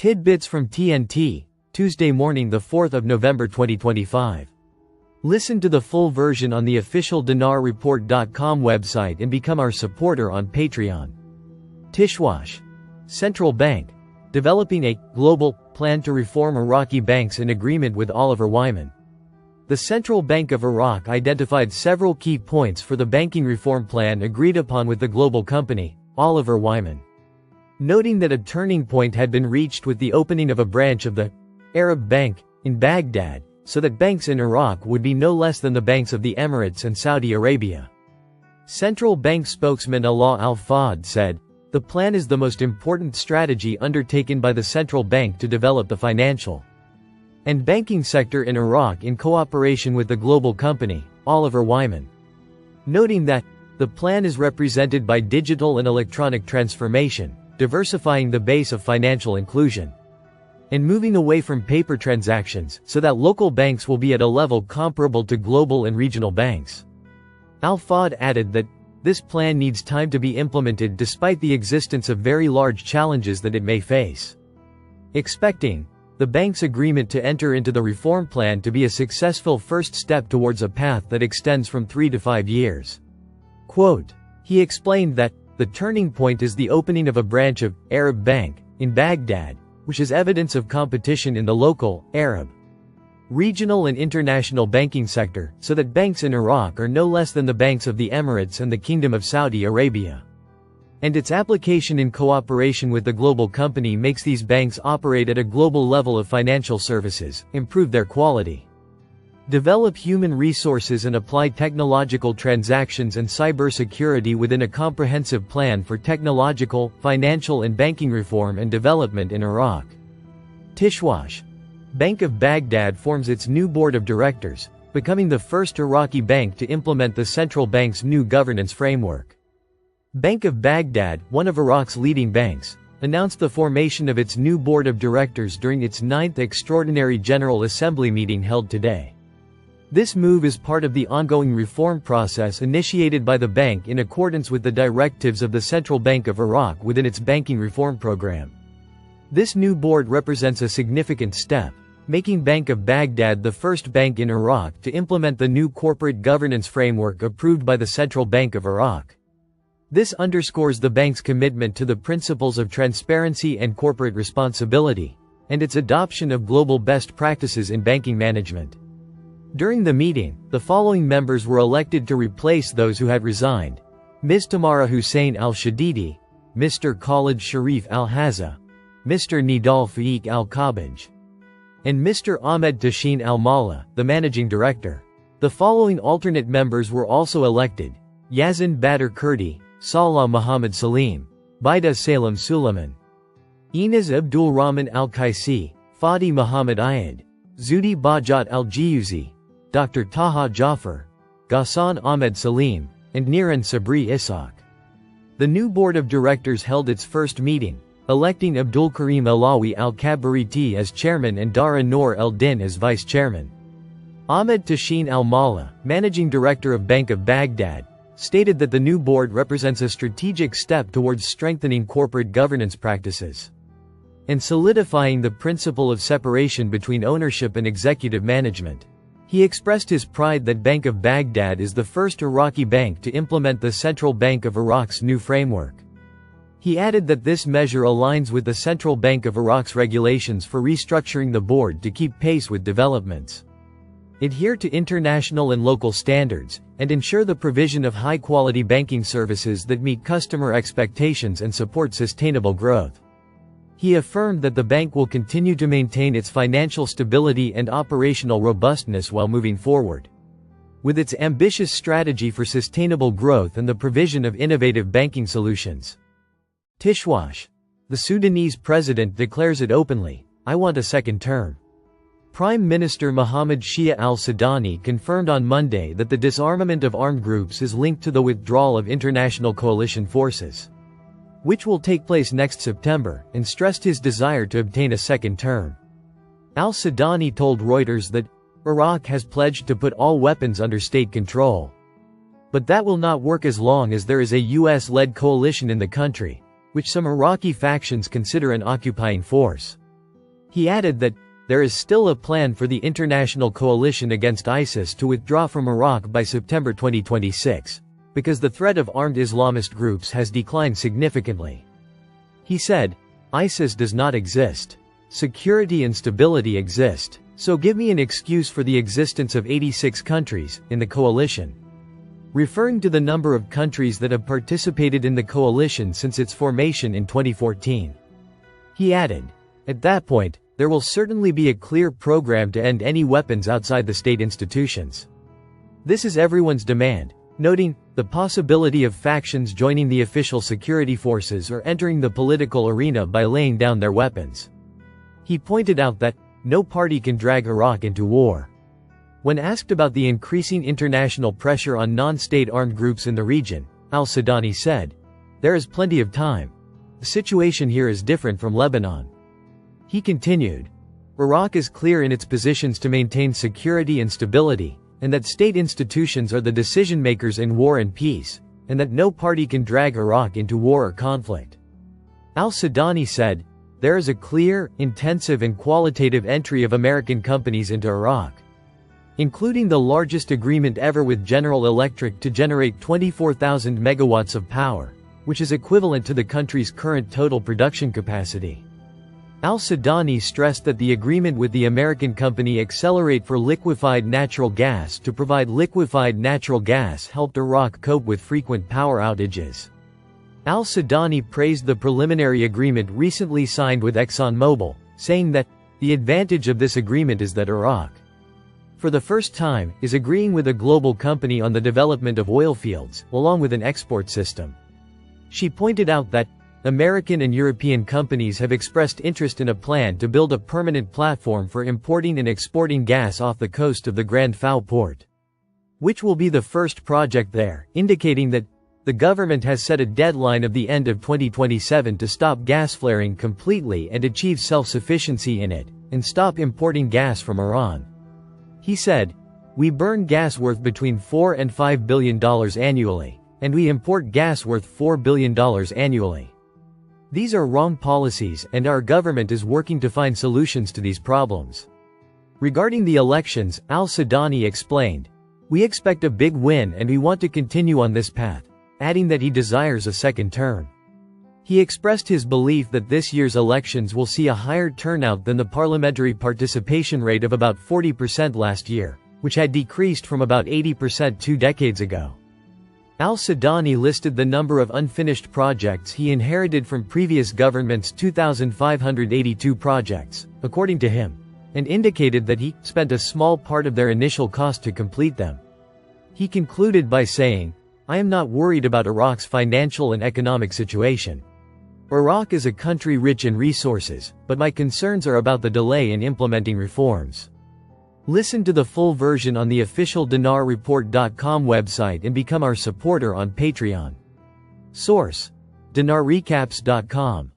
Tidbits from TNT, Tuesday morning, the 4th of November 2025. Listen to the full version on the official dinarreport.com website and become our supporter on Patreon. Tishwash. Central Bank. Developing a global plan to reform Iraqi banks in agreement with Oliver Wyman. The Central Bank of Iraq identified several key points for the banking reform plan agreed upon with the global company, Oliver Wyman. Noting that a turning point had been reached with the opening of a branch of the Arab Bank in Baghdad, so that banks in Iraq would be no less than the banks of the Emirates and Saudi Arabia. Central Bank spokesman Alaa Al-Fawd said, "The plan is the most important strategy undertaken by the central bank to develop the financial and banking sector in Iraq in cooperation with the global company, Oliver Wyman." Noting that, the plan is represented by digital and electronic transformation, diversifying the base of financial inclusion, and moving away from paper transactions so that local banks will be at a level comparable to global and regional banks. Al-Fawd added that this plan needs time to be implemented despite the existence of very large challenges that it may face, expecting the bank's agreement to enter into the reform plan to be a successful first step towards a path that extends from 3 to 5 years. Quote, he explained that the turning point is the opening of a branch of Arab Bank in Baghdad, which is evidence of competition in the local, Arab, regional and international banking sector, so that banks in Iraq are no less than the banks of the Emirates and the Kingdom of Saudi Arabia. And its application in cooperation with the global company makes these banks operate at a global level of financial services, improve their quality, develop human resources and apply technological transactions and cybersecurity within a comprehensive plan for technological, financial and banking reform and development in Iraq. Tishwash. Bank of Baghdad forms its new board of directors, becoming the first Iraqi bank to implement the central bank's new governance framework. Bank of Baghdad, one of Iraq's leading banks, announced the formation of its new board of directors during its 9th Extraordinary General Assembly meeting held today. This move is part of the ongoing reform process initiated by the bank in accordance with the directives of the Central Bank of Iraq within its banking reform program. This new board represents a significant step, making Bank of Baghdad the first bank in Iraq to implement the new corporate governance framework approved by the Central Bank of Iraq. This underscores the bank's commitment to the principles of transparency and corporate responsibility, and its adoption of global best practices in banking management. During the meeting, the following members were elected to replace those who had resigned: Ms. Tamara Hussein Al-Shadidi, Mr. Khalid Sharif Al-Haza, Mr. Nidal Faiq Al-Kabaj, and Mr. Ahmed Tashin Al-Mala, the managing director. The following alternate members were also elected: Yazin Badr Kurdi, Salah Muhammad Salim, Baida Salem Suleiman, Inez Abdul Rahman Al-Kaisi, Fadi Muhammad Ayad, Zudi Bajat Al-Jiyuzi, Dr. Taha Jafar, Ghassan Ahmed Salim, and Niran Sabri Ishaq. The new board of directors held its first meeting, electing Abdul Karim Alawi Al-Kabariti as chairman and Dara Noor El-Din as vice chairman. Ahmed Tashin Al-Mala, managing director of Bank of Baghdad, stated that the new board represents a strategic step towards strengthening corporate governance practices and solidifying the principle of separation between ownership and executive management. He expressed his pride that Bank of Baghdad is the first Iraqi bank to implement the Central Bank of Iraq's new framework. He added that this measure aligns with the Central Bank of Iraq's regulations for restructuring the board to keep pace with developments, adhere to international and local standards, and ensure the provision of high-quality banking services that meet customer expectations and support sustainable growth. He affirmed that the bank will continue to maintain its financial stability and operational robustness while moving forward with its ambitious strategy for sustainable growth and the provision of innovative banking solutions. Tishwash. The Sudanese president declares it openly: "I want a second term." Prime Minister Mohammed Shia al-Sudani confirmed on Monday that the disarmament of armed groups is linked to the withdrawal of international coalition forces, which will take place next September, and stressed his desire to obtain a second term. Al-Sudani told Reuters that Iraq has pledged to put all weapons under state control, but that will not work as long as there is a US-led coalition in the country, which some Iraqi factions consider an occupying force. He added that there is still a plan for the international coalition against ISIS to withdraw from Iraq by September 2026, because the threat of armed Islamist groups has declined significantly. He said, "ISIS does not exist. Security and stability exist, so give me an excuse for the existence of 86 countries in the coalition." Referring to the number of countries that have participated in the coalition since its formation in 2014. He added, "At that point, there will certainly be a clear program to end any weapons outside the state institutions. This is everyone's demand," noting the possibility of factions joining the official security forces or entering the political arena by laying down their weapons. He pointed out that no party can drag Iraq into war. When asked about the increasing international pressure on non-state armed groups in the region, al-Sudani said, "There is plenty of time. The situation here is different from Lebanon." He continued, "Iraq is clear in its positions to maintain security and stability, and that state institutions are the decision-makers in war and peace, and that no party can drag Iraq into war or conflict." Al-Sudani said, "There is a clear, intensive and qualitative entry of American companies into Iraq, including the largest agreement ever with General Electric to generate 24,000 megawatts of power, which is equivalent to the country's current total production capacity." Al-Sudani stressed that the agreement with the American company Accelerate for liquefied natural gas to provide liquefied natural gas helped Iraq cope with frequent power outages. Al-Sudani praised the preliminary agreement recently signed with ExxonMobil, saying that, "The advantage of this agreement is that Iraq, for the first time, is agreeing with a global company on the development of oil fields, along with an export system." She pointed out that, American and European companies have expressed interest in a plan to build a permanent platform for importing and exporting gas off the coast of the Grand Fao port, which will be the first project there, indicating that the government has set a deadline of the end of 2027 to stop gas flaring completely and achieve self-sufficiency in it, and stop importing gas from Iran. He said, "We burn gas worth between $4 and $5 billion annually, and we import gas worth $4 billion annually. These are wrong policies and our government is working to find solutions to these problems." Regarding the elections, al-Sudani explained, "We expect a big win and we want to continue on this path," adding that he desires a second term. He expressed his belief that this year's elections will see a higher turnout than the parliamentary participation rate of about 40% last year, which had decreased from about 80% 2 decades ago. Al-Sudani listed the number of unfinished projects he inherited from previous governments' 2,582 projects, according to him, and indicated that he spent a small part of their initial cost to complete them. He concluded by saying, "I am not worried about Iraq's financial and economic situation. Iraq is a country rich in resources, but my concerns are about the delay in implementing reforms." Listen to the full version on the official dinarreport.com website and become our supporter on Patreon. Source: dinarrecaps.com